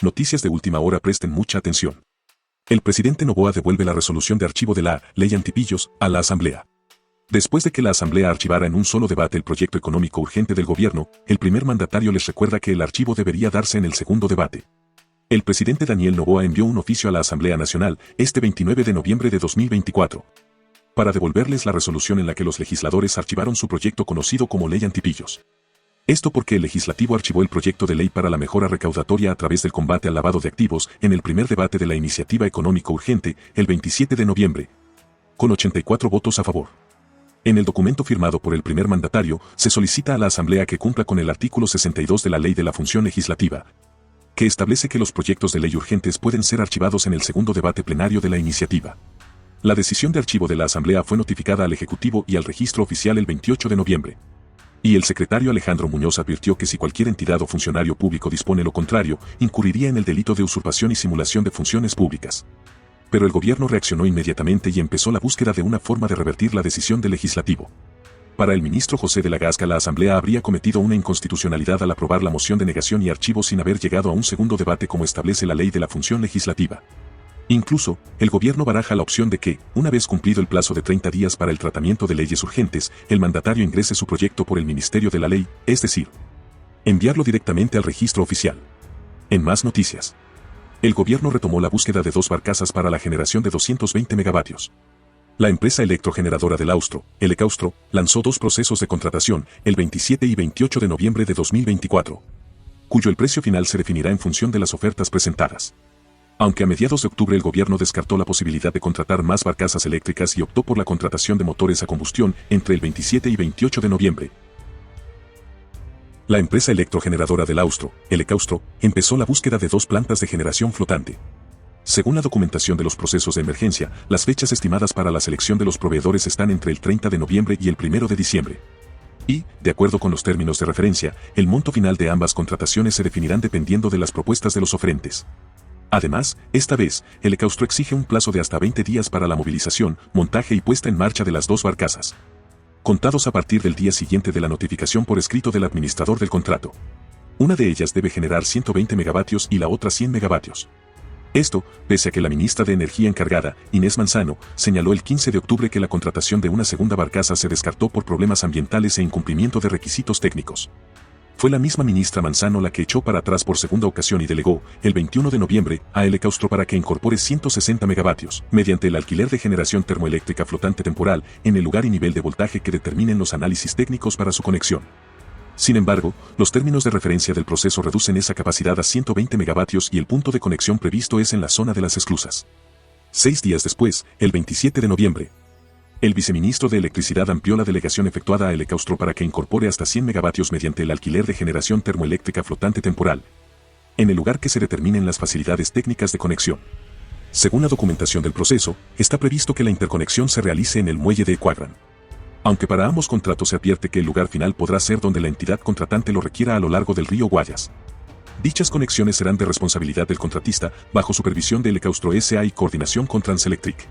Noticias de última hora, presten mucha atención. El presidente Noboa devuelve la resolución de archivo de la Ley Antipillos a la Asamblea. Después de que la Asamblea archivara en un solo debate el proyecto económico urgente del gobierno, el primer mandatario les recuerda que el archivo debería darse en el segundo debate. El presidente Daniel Noboa envió un oficio a la Asamblea Nacional este 29 de noviembre de 2024 para devolverles la resolución en la que los legisladores archivaron su proyecto conocido como Ley Antipillos. Esto porque el legislativo archivó el proyecto de ley para la mejora recaudatoria a través del combate al lavado de activos en el primer debate de la iniciativa económico urgente, el 27 de noviembre, con 84 votos a favor. En el documento firmado por el primer mandatario, se solicita a la Asamblea que cumpla con el artículo 62 de la Ley de la Función Legislativa, que establece que los proyectos de ley urgentes pueden ser archivados en el segundo debate plenario de la iniciativa. La decisión de archivo de la Asamblea fue notificada al Ejecutivo y al Registro Oficial el 28 de noviembre. Y el secretario Alejandro Muñoz advirtió que si cualquier entidad o funcionario público dispone lo contrario, incurriría en el delito de usurpación y simulación de funciones públicas. Pero el gobierno reaccionó inmediatamente y empezó la búsqueda de una forma de revertir la decisión del legislativo. Para el ministro José de la Gasca, la Asamblea habría cometido una inconstitucionalidad al aprobar la moción de negación y archivo sin haber llegado a un segundo debate como establece la Ley de la Función Legislativa. Incluso, el gobierno baraja la opción de que, una vez cumplido el plazo de 30 días para el tratamiento de leyes urgentes, el mandatario ingrese su proyecto por el Ministerio de la Ley, es decir, enviarlo directamente al registro oficial. En más noticias, el gobierno retomó la búsqueda de 2 barcazas para la generación de 220 megavatios. La empresa electrogeneradora del Austro, Elecaustro, lanzó 2 procesos de contratación, el 27 y 28 de noviembre de 2024, cuyo el precio final se definirá en función de las ofertas presentadas. Aunque a mediados de octubre el gobierno descartó la posibilidad de contratar más barcazas eléctricas y optó por la contratación de motores a combustión entre el 27 y 28 de noviembre. La empresa electrogeneradora del Austro, Elecaustro, empezó la búsqueda de 2 plantas de generación flotante. Según la documentación de los procesos de emergencia, las fechas estimadas para la selección de los proveedores están entre el 30 de noviembre y el 1 de diciembre. Y, de acuerdo con los términos de referencia, el monto final de ambas contrataciones se definirán dependiendo de las propuestas de los oferentes. Además, esta vez, Elecaustro exige un plazo de hasta 20 días para la movilización, montaje y puesta en marcha de las 2 barcazas, contados a partir del día siguiente de la notificación por escrito del administrador del contrato. Una de ellas debe generar 120 megavatios y la otra 100 megavatios. Esto, pese a que la ministra de Energía encargada, Inés Manzano, señaló el 15 de octubre que la contratación de una segunda barcaza se descartó por problemas ambientales e incumplimiento de requisitos técnicos. Fue la misma ministra Manzano la que echó para atrás por segunda ocasión y delegó, el 21 de noviembre, a Elecaustro para que incorpore 160 megavatios, mediante el alquiler de generación termoeléctrica flotante temporal, en el lugar y nivel de voltaje que determinen los análisis técnicos para su conexión. Sin embargo, los términos de referencia del proceso reducen esa capacidad a 120 megavatios y el punto de conexión previsto es en la zona de las esclusas. 6 días después, el 27 de noviembre, el viceministro de Electricidad amplió la delegación efectuada a Elecaustro para que incorpore hasta 100 megavatios mediante el alquiler de generación termoeléctrica flotante temporal, en el lugar que se determinen las facilidades técnicas de conexión. Según la documentación del proceso, está previsto que la interconexión se realice en el muelle de Ecuadran. Aunque para ambos contratos se advierte que el lugar final podrá ser donde la entidad contratante lo requiera a lo largo del río Guayas. Dichas conexiones serán de responsabilidad del contratista, bajo supervisión de Elecaustro S.A. y coordinación con Transelectric.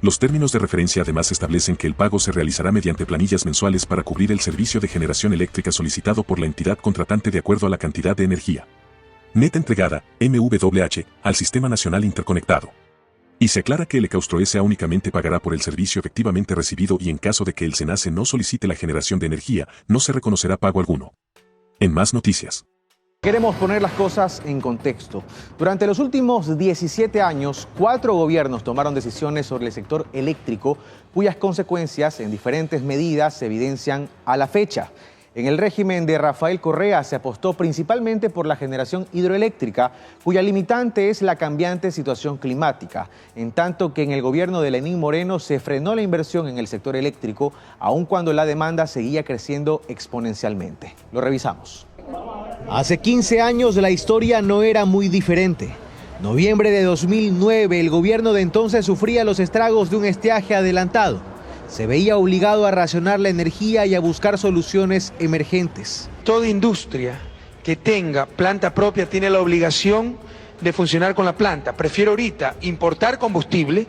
Los términos de referencia además establecen que el pago se realizará mediante planillas mensuales para cubrir el servicio de generación eléctrica solicitado por la entidad contratante de acuerdo a la cantidad de energía neta entregada, MWH, al Sistema Nacional Interconectado. Y se aclara que Elecaustro S.A. únicamente pagará por el servicio efectivamente recibido y en caso de que el SENACE no solicite la generación de energía, no se reconocerá pago alguno. En más noticias. Queremos poner las cosas en contexto. Durante los últimos 17 años, 4 gobiernos tomaron decisiones sobre el sector eléctrico, cuyas consecuencias en diferentes medidas se evidencian a la fecha. En el régimen de Rafael Correa se apostó principalmente por la generación hidroeléctrica, cuya limitante es la cambiante situación climática, en tanto que en el gobierno de Lenín Moreno se frenó la inversión en el sector eléctrico, aun cuando la demanda seguía creciendo exponencialmente. Lo revisamos. Hace 15 años la historia no era muy diferente. Noviembre de 2009, el gobierno de entonces sufría los estragos de un estiaje adelantado. Se veía obligado a racionar la energía y a buscar soluciones emergentes. Toda industria que tenga planta propia tiene la obligación de funcionar con la planta. Prefiero ahorita importar combustible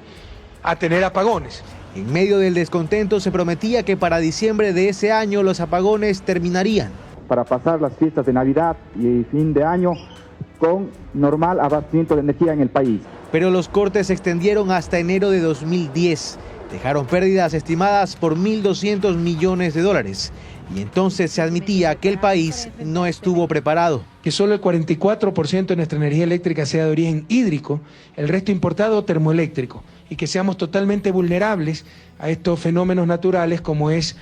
a tener apagones. En medio del descontento se prometía que para diciembre de ese año los apagones terminarían. Para pasar las fiestas de Navidad y fin de año con normal abastecimiento de energía en el país. Pero los cortes se extendieron hasta enero de 2010. Dejaron pérdidas estimadas por 1.200 millones de dólares. Y entonces se admitía que el país no estuvo preparado. Que solo el 44% de nuestra energía eléctrica sea de origen hídrico, el resto importado termoeléctrico, y que seamos totalmente vulnerables a estos fenómenos naturales como es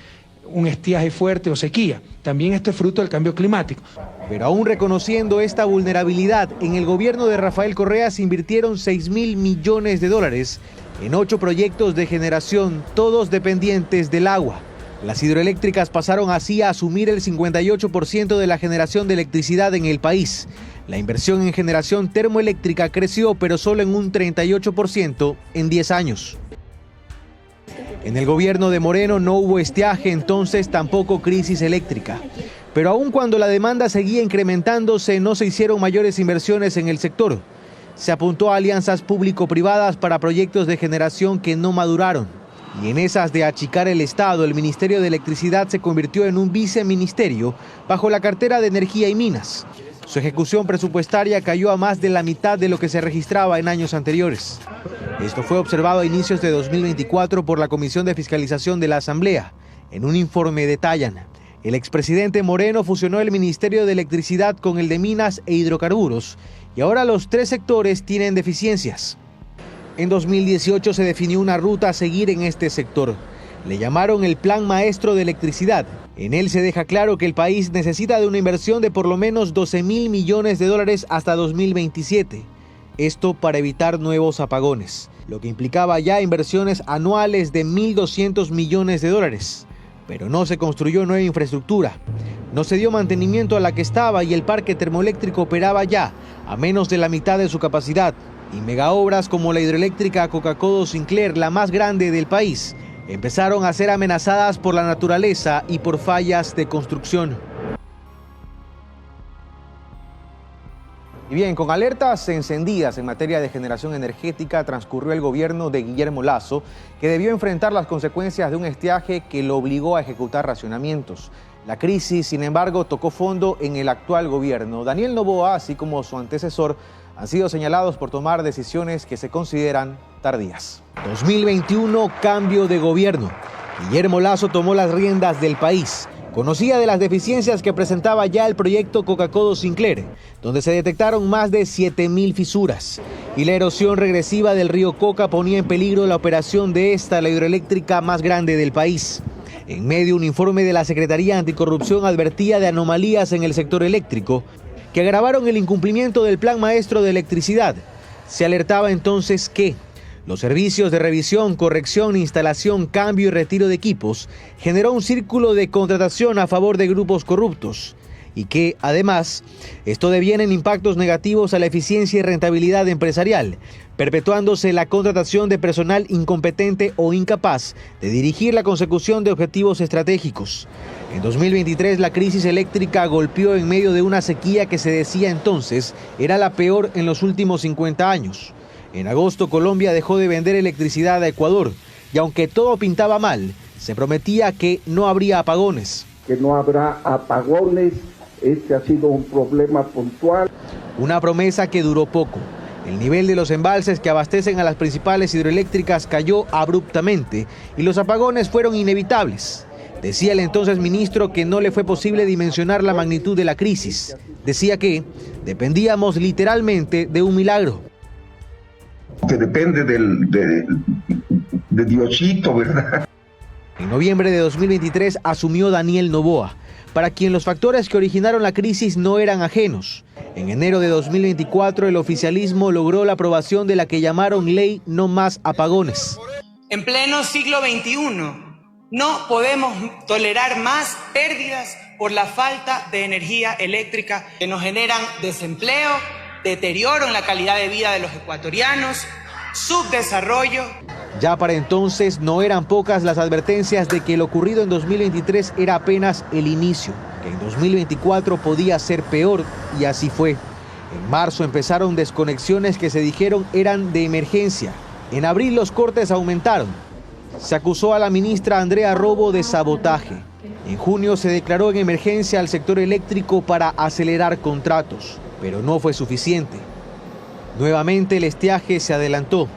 un estiaje fuerte o sequía. También esto es fruto del cambio climático. Pero aún reconociendo esta vulnerabilidad, en el gobierno de Rafael Correa se invirtieron 6.000 millones de dólares en 8 proyectos de generación, todos dependientes del agua. Las hidroeléctricas pasaron así a asumir el 58% de la generación de electricidad en el país. La inversión en generación termoeléctrica creció, pero solo en un 38% en 10 años. En el gobierno de Moreno no hubo estiaje, entonces tampoco crisis eléctrica. Pero aun cuando la demanda seguía incrementándose, no se hicieron mayores inversiones en el sector. Se apuntó a alianzas público-privadas para proyectos de generación que no maduraron. Y en esas de achicar el Estado, el Ministerio de Electricidad se convirtió en un viceministerio bajo la cartera de Energía y Minas. Su ejecución presupuestaria cayó a más de la mitad de lo que se registraba en años anteriores. Esto fue observado a inicios de 2024 por la Comisión de Fiscalización de la Asamblea. En un informe detallan: el expresidente Moreno fusionó el Ministerio de Electricidad con el de Minas e Hidrocarburos y ahora los 3 sectores tienen deficiencias. En 2018 se definió una ruta a seguir en este sector. Le llamaron el Plan Maestro de Electricidad. En él se deja claro que el país necesita de una inversión de por lo menos 12.000 millones de dólares hasta 2027. Esto para evitar nuevos apagones, lo que implicaba ya inversiones anuales de 1.200 millones de dólares. Pero no se construyó nueva infraestructura. No se dio mantenimiento a la que estaba y el parque termoeléctrico operaba ya a menos de la mitad de su capacidad. Y megaobras como la hidroeléctrica Coca-Codo Sinclair, la más grande del país, empezaron a ser amenazadas por la naturaleza y por fallas de construcción. Y bien, con alertas encendidas en materia de generación energética, transcurrió el gobierno de Guillermo Lasso, que debió enfrentar las consecuencias de un estiaje que lo obligó a ejecutar racionamientos. La crisis, sin embargo, tocó fondo en el actual gobierno. Daniel Noboa, así como su antecesor, han sido señalados por tomar decisiones que se consideran tardías. 2021, cambio de gobierno. Guillermo Lasso tomó las riendas del país. Conocía de las deficiencias que presentaba ya el proyecto Coca-Codo Sinclair, donde se detectaron más de 7.000 fisuras. Y la erosión regresiva del río Coca ponía en peligro la operación de esta, la hidroeléctrica más grande del país. En medio, un informe de la Secretaría Anticorrupción advertía de anomalías en el sector eléctrico que agravaron el incumplimiento del Plan Maestro de Electricidad. Se alertaba entonces que los servicios de revisión, corrección, instalación, cambio y retiro de equipos generó un círculo de contratación a favor de grupos corruptos y que, además, esto deviene en impactos negativos a la eficiencia y rentabilidad empresarial, perpetuándose la contratación de personal incompetente o incapaz de dirigir la consecución de objetivos estratégicos. En 2023 la crisis eléctrica golpeó en medio de una sequía que se decía entonces era la peor en los últimos 50 años. En agosto Colombia dejó de vender electricidad a Ecuador y aunque todo pintaba mal, se prometía que no habría apagones. Que no habrá apagones, este ha sido un problema puntual. Una promesa que duró poco. El nivel de los embalses que abastecen a las principales hidroeléctricas cayó abruptamente y los apagones fueron inevitables. Decía el entonces ministro que no le fue posible dimensionar la magnitud de la crisis. Decía que dependíamos literalmente de un milagro. Que depende de Diosito, ¿verdad? En noviembre de 2023 asumió Daniel Noboa, para quien los factores que originaron la crisis no eran ajenos. En enero de 2024 el oficialismo logró la aprobación de la que llamaron Ley No Más Apagones. En pleno siglo XXI no podemos tolerar más pérdidas por la falta de energía eléctrica que nos generan desempleo, deterioro en la calidad de vida de los ecuatorianos, subdesarrollo. Ya para entonces no eran pocas las advertencias de que lo ocurrido en 2023 era apenas el inicio, que en 2024 podía ser peor, y así fue. En marzo empezaron desconexiones que se dijeron eran de emergencia. En abril los cortes aumentaron. Se acusó a la ministra Andrea Robo de sabotaje. En junio se declaró en emergencia al sector eléctrico para acelerar contratos. pero no fue suficiente. Nuevamente el estiaje se adelantó.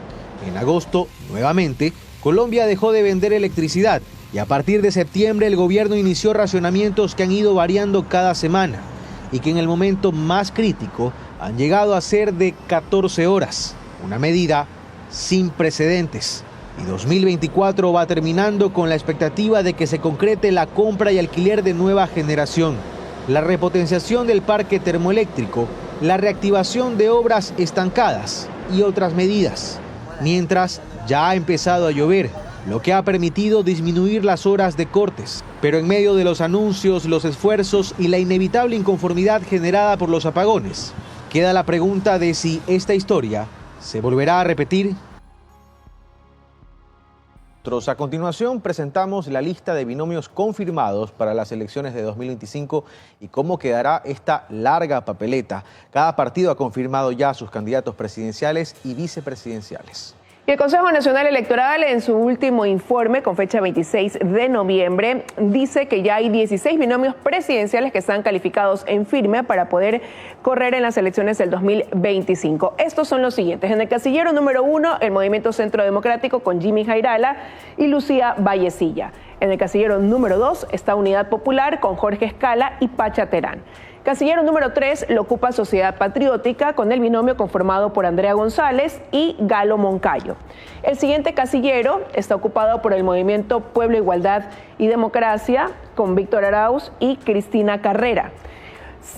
En agosto, nuevamente, Colombia dejó de vender electricidad y a partir de septiembre el gobierno inició racionamientos que han ido variando cada semana y que en el momento más crítico han llegado a ser de 14 horas, una medida sin precedentes. Y 2024 va terminando con la expectativa de que se concrete la compra y alquiler de nueva generación, la repotenciación del parque termoeléctrico, la reactivación de obras estancadas y otras medidas. Mientras, ya ha empezado a llover, lo que ha permitido disminuir las horas de cortes. Pero en medio de los anuncios, los esfuerzos y la inevitable inconformidad generada por los apagones, queda la pregunta de si esta historia se volverá a repetir. A continuación presentamos la lista de binomios confirmados para las elecciones de 2025 y cómo quedará esta larga papeleta. Cada partido ha confirmado ya sus candidatos presidenciales y vicepresidenciales. Y el Consejo Nacional Electoral, en su último informe con fecha 26 de noviembre, dice que ya hay 16 binomios presidenciales que están calificados en firme para poder correr en las elecciones del 2025. Estos son los siguientes. En el casillero número 1, el Movimiento Centro Democrático con Jimmy Jairala y Lucía Vallecilla. En el casillero número 2 está Unidad Popular con Jorge Escala y Pacha Terán. Casillero número 3 lo ocupa Sociedad Patriótica con el binomio conformado por Andrea González y Galo Moncayo. El siguiente casillero está ocupado por el Movimiento Pueblo, Igualdad y Democracia con Víctor Arauz y Cristina Carrera.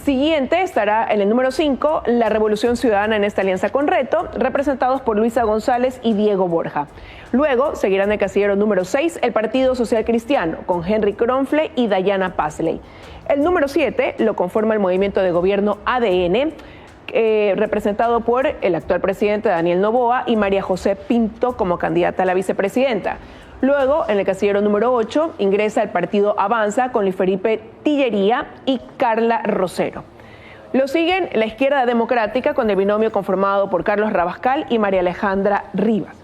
Siguiente estará en el número 5 la Revolución Ciudadana en esta alianza con Reto, representados por Luisa González y Diego Borja. Luego seguirán el casillero número 6 el Partido Social Cristiano con Henry Kronfle y Dayana Pazley. El número 7 lo conforma el Movimiento de Gobierno ADN, representado por el actual presidente Daniel Noboa y María José Pinto como candidata a la vicepresidenta. Luego, en el casillero número 8, ingresa el partido Avanza con Luis Felipe Tillería y Carla Rosero. Lo siguen la Izquierda Democrática con el binomio conformado por Carlos Rabascal y María Alejandra Rivas.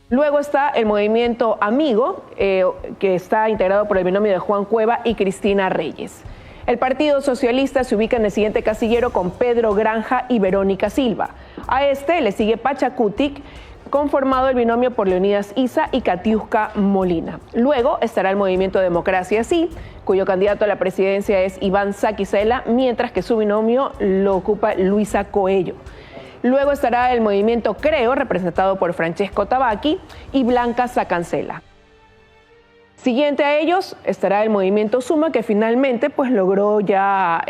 Luego está el Movimiento Amigo, que está integrado por el binomio de Juan Cueva y Cristina Reyes. El Partido Socialista se ubica en el siguiente casillero con Pedro Granja y Verónica Silva. A este le sigue Pachacutic, conformado el binomio por Leonidas Isa y Katiuska Molina. Luego estará el Movimiento Democracia Sí, cuyo candidato a la presidencia es Iván Saquicela, mientras que su binomio lo ocupa Luisa Coello. Luego estará el Movimiento Creo, representado por Francesco Tabaqui y Blanca Sacancela. Siguiente a ellos estará el Movimiento Suma, que finalmente logró ya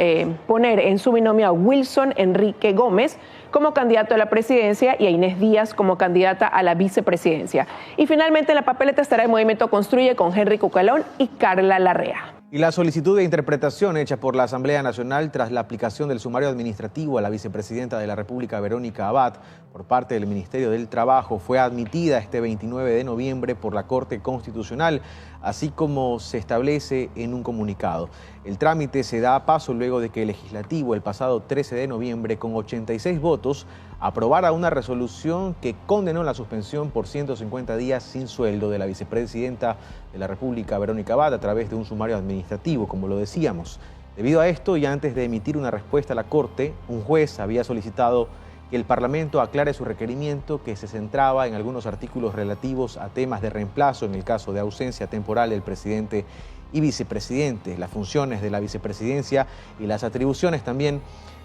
poner en su binomio a Wilson Enrique Gómez como candidato a la presidencia y a Inés Díaz como candidata a la vicepresidencia. Y finalmente en la papeleta estará el Movimiento Construye con Henry Cucalón y Carla Larrea. Y la solicitud de interpretación hecha por la Asamblea Nacional tras la aplicación del sumario administrativo a la vicepresidenta de la República, Verónica Abad, por parte del Ministerio del Trabajo, fue admitida este 29 de noviembre por la Corte Constitucional, así como se establece en un comunicado. El trámite se da a paso luego de que el Legislativo, el pasado 13 de noviembre, con 86 votos, aprobara una resolución que condenó la suspensión por 150 días sin sueldo de la vicepresidenta de la República, Verónica Abad, a través de un sumario administrativo, como lo decíamos. Debido a esto, y antes de emitir una respuesta a la Corte, un juez había solicitado que el Parlamento aclare su requerimiento, que se centraba en algunos artículos relativos a temas de reemplazo en el caso de ausencia temporal del presidente y vicepresidente, las funciones de la vicepresidencia y las atribuciones también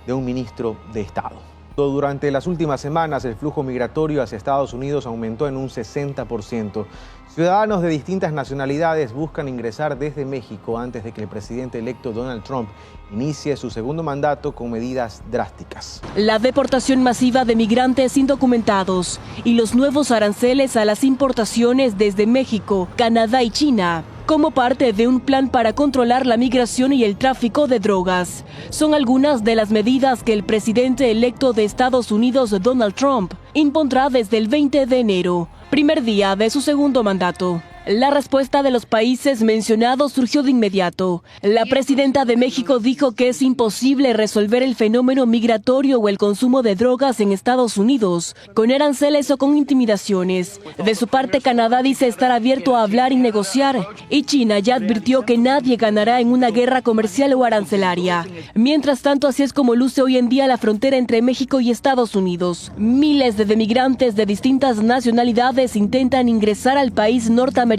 de un ministro de Estado. Durante las últimas semanas, el flujo migratorio hacia Estados Unidos aumentó en un 60%. Ciudadanos de distintas nacionalidades buscan ingresar desde México antes de que el presidente electo Donald Trump inicie su segundo mandato con medidas drásticas. La deportación masiva de migrantes indocumentados y los nuevos aranceles a las importaciones desde México, Canadá y China, como parte de un plan para controlar la migración y el tráfico de drogas, son algunas de las medidas que el presidente electo de Estados Unidos, Donald Trump, impondrá desde el 20 de enero, primer día de su segundo mandato. La respuesta de los países mencionados surgió de inmediato. La presidenta de México dijo que es imposible resolver el fenómeno migratorio o el consumo de drogas en Estados Unidos con aranceles o con intimidaciones. De su parte, Canadá dice estar abierto a hablar y negociar. Y China ya advirtió que nadie ganará en una guerra comercial o arancelaria. Mientras tanto, así es como luce hoy en día la frontera entre México y Estados Unidos. Miles de migrantes de distintas nacionalidades intentan ingresar al país norteamericano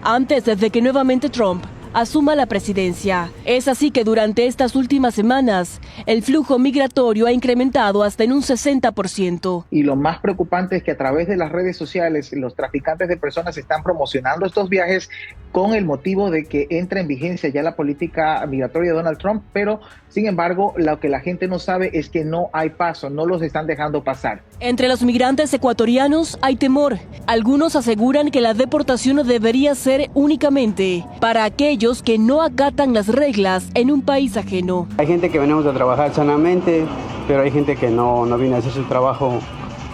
antes de que nuevamente Trump asuma la presidencia. Es así que durante estas últimas semanas, el flujo migratorio ha incrementado hasta en un 60%. Y lo más preocupante es que a través de las redes sociales, los traficantes de personas están promocionando estos viajes con el motivo de que entre en vigencia ya la política migratoria de Donald Trump, pero sin embargo, lo que la gente no sabe es que no hay paso, no los están dejando pasar. Entre los migrantes ecuatorianos hay temor. Algunos aseguran que la deportación debería ser únicamente para aquellos que no acatan las reglas en un país ajeno. Hay gente que venimos a trabajar sanamente, pero hay gente que no viene a hacer su trabajo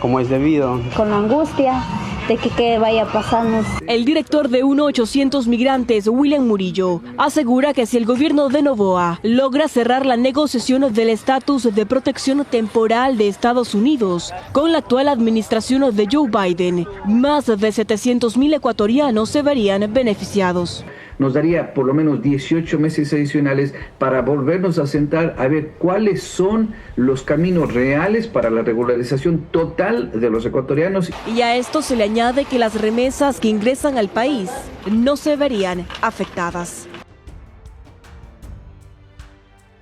como es debido. Con la angustia de que vaya a pasarnos. El director de 1-800 Migrantes, William Murillo, asegura que si el gobierno de Noboa logra cerrar la negociación del estatus de protección temporal de Estados Unidos con la actual administración de Joe Biden, más de 700,000 ecuatorianos se verían beneficiados. Nos daría por lo menos 18 meses adicionales para volvernos a sentar a ver cuáles son los caminos reales para la regularización total de los ecuatorianos. Y a esto se le añade que las remesas que ingresan al país no se verían afectadas.